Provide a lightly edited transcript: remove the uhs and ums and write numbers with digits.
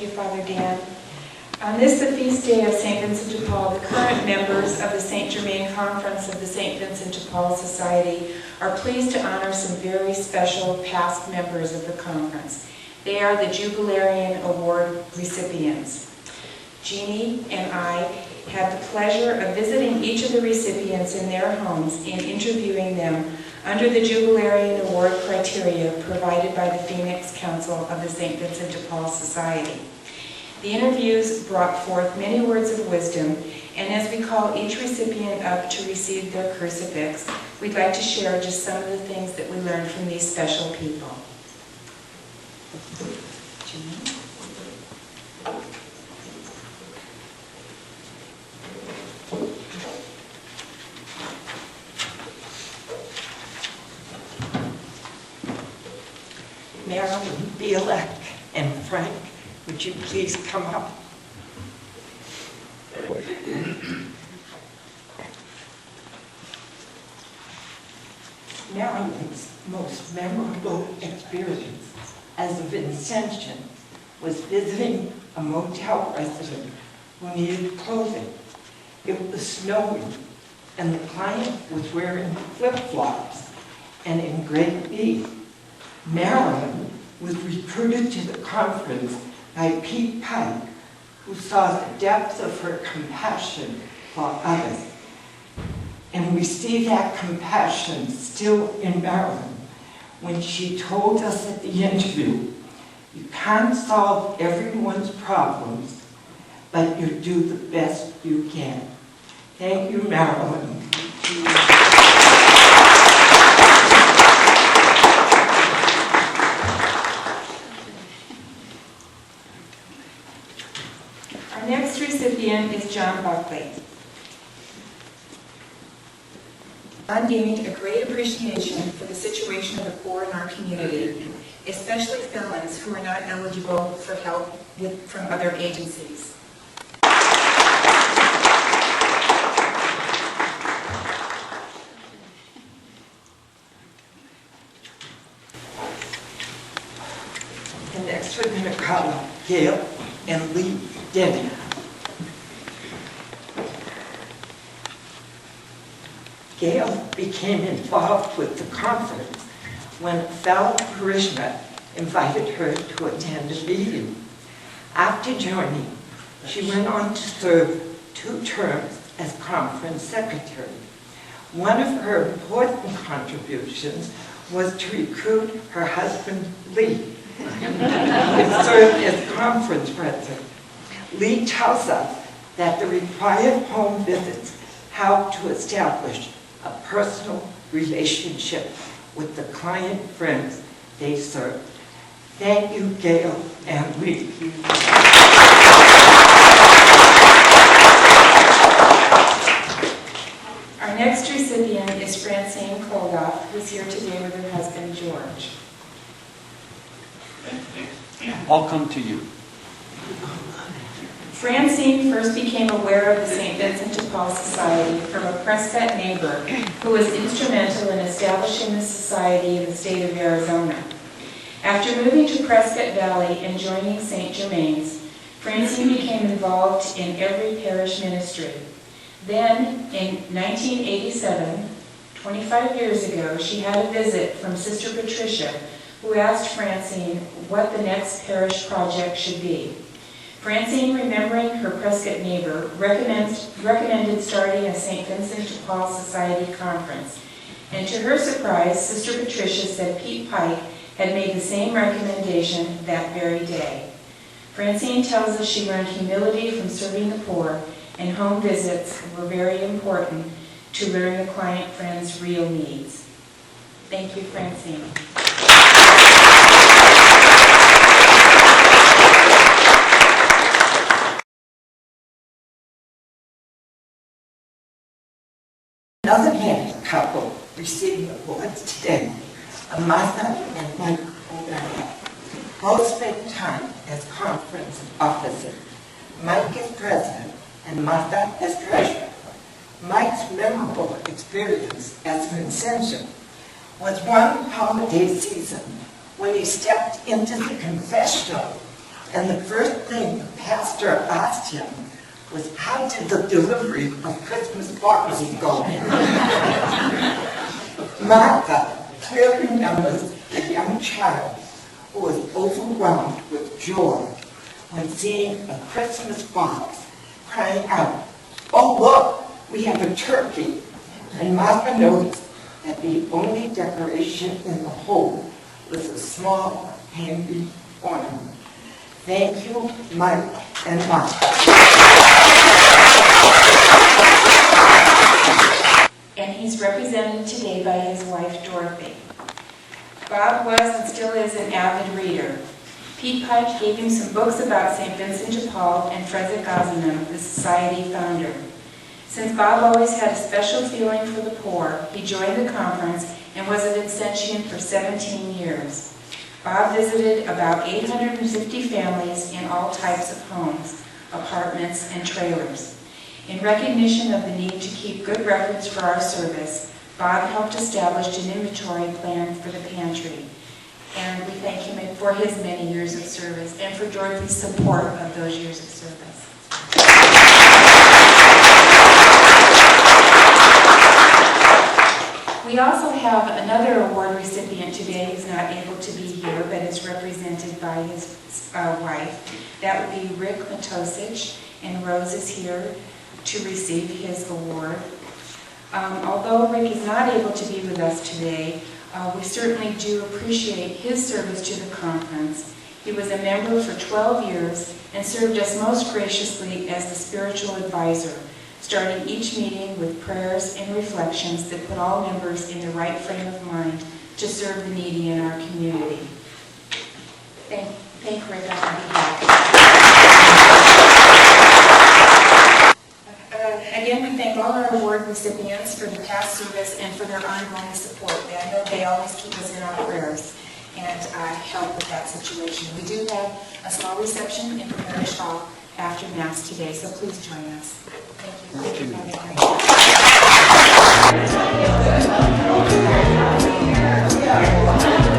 Thank you, Father Dan. On this, the feast day of St. Vincent de Paul, the current members of the St. Germain Conference of the St. Vincent de Paul Society are pleased to honor some very special past members of the conference. They are the Jubilarian Award recipients. Jeannie and I had the pleasure of visiting each of the recipients in their homes and interviewing them under the Jubilarian Award criteria provided by the Phoenix Council of the St. Vincent de Paul Society. The interviews brought forth many words of wisdom, and as we call each recipient up to receive their crucifix, we'd like to share just some of the things that we learned from these special people. Jeannie? Marilyn, Bielek, and Frank, would you please come up? Marilyn's most memorable experience as a Vincentian was visiting a motel resident who needed clothing. It was snowing, and the client was wearing flip-flops and in great need. Marilyn was recruited to the conference by Pete Pike, who saw the depth of her compassion for others. And we see that compassion still in Marilyn when she told us at the interview, "You can't solve everyone's problems, but you do the best you can." Thank you, Marilyn. Our next recipient is John Buckley. John gained a great appreciation for the situation of the poor in our community, especially felons who are not eligible for help from other agencies. And next we're going to call Gail and Lee Denny. Gail became involved with the conference when a fellow parishioner invited her to attend a meeting. After joining, she went on to serve 2 terms as conference secretary. One of her important contributions was to recruit her husband, Lee, who served as conference president. Lee tells us that the required home visits help to establish a personal relationship with the client friends they serve. Thank you, Gail and Lee. Our next recipient is Francine Koldoff, who's here today with her husband, George. I'll come to you. Francine first became aware of the St. Vincent de Paul Society from a Prescott neighbor who was instrumental in establishing the society in the state of Arizona. After moving to Prescott Valley and joining St. Germain's, Francine became involved in every parish ministry. Then, in 1987, 25 years ago, she had a visit from Sister Patricia, who asked Francine what the next parish project should be. Francine, remembering her Prescott neighbor, recommended starting a St. Vincent de Paul Society conference. And to her surprise, Sister Patricia said Pete Pike had made the same recommendation that very day. Francine tells us she learned humility from serving the poor, and home visits were very important to learn the client friend's real needs. Thank you, Francine. Another married couple receiving awards today, Martha and Mike O'Donnell. Both spent time as conference officers. Mike is president and Martha as treasurer. Mike's memorable experience as an Vincentian was one holiday season when he stepped into the confessional And the first thing the pastor asked him was, how did the delivery of Christmas boxes go? Martha clearly remembers a young child who was overwhelmed with joy when seeing a Christmas box, crying out, "Oh look, we have a turkey." And Martha noticed that the only decoration in the whole was a small, handy ornament. Thank you, Mike and Martha. And he's represented today by his wife, Dorothy. Bob was and still is an avid reader. Pete Pike gave him some books about St. Vincent de Paul and Frederick Gossamer, the society founder. Since Bob always had a special feeling for the poor, he joined the conference and was a Vincentian for 17 years. Bob visited about 850 families in all types of homes, apartments, and trailers. In recognition of the need to keep good records for our service, Bob helped establish an inventory plan for the pantry. And we thank him for his many years of service and for Dorothy's support of those years of service. We also have another award recipient today who's not able to be here, but is represented by his wife. That would be Rick Matosich, and Rose is here to receive his award. Although Rick is not able to be with us today, we certainly do appreciate his service to the conference. He was a member for 12 years and served us most graciously as the spiritual advisor, starting each meeting with prayers and reflections that put all members in the right frame of mind to serve the needy in our community. Thank Rick on behalf. Again, we thank all our award recipients for the past service and for their ongoing support. I know they always keep us in our prayers and help with that situation. We do have a small reception in the parish hall after Mass today, so please join us. Thank you. Thank you.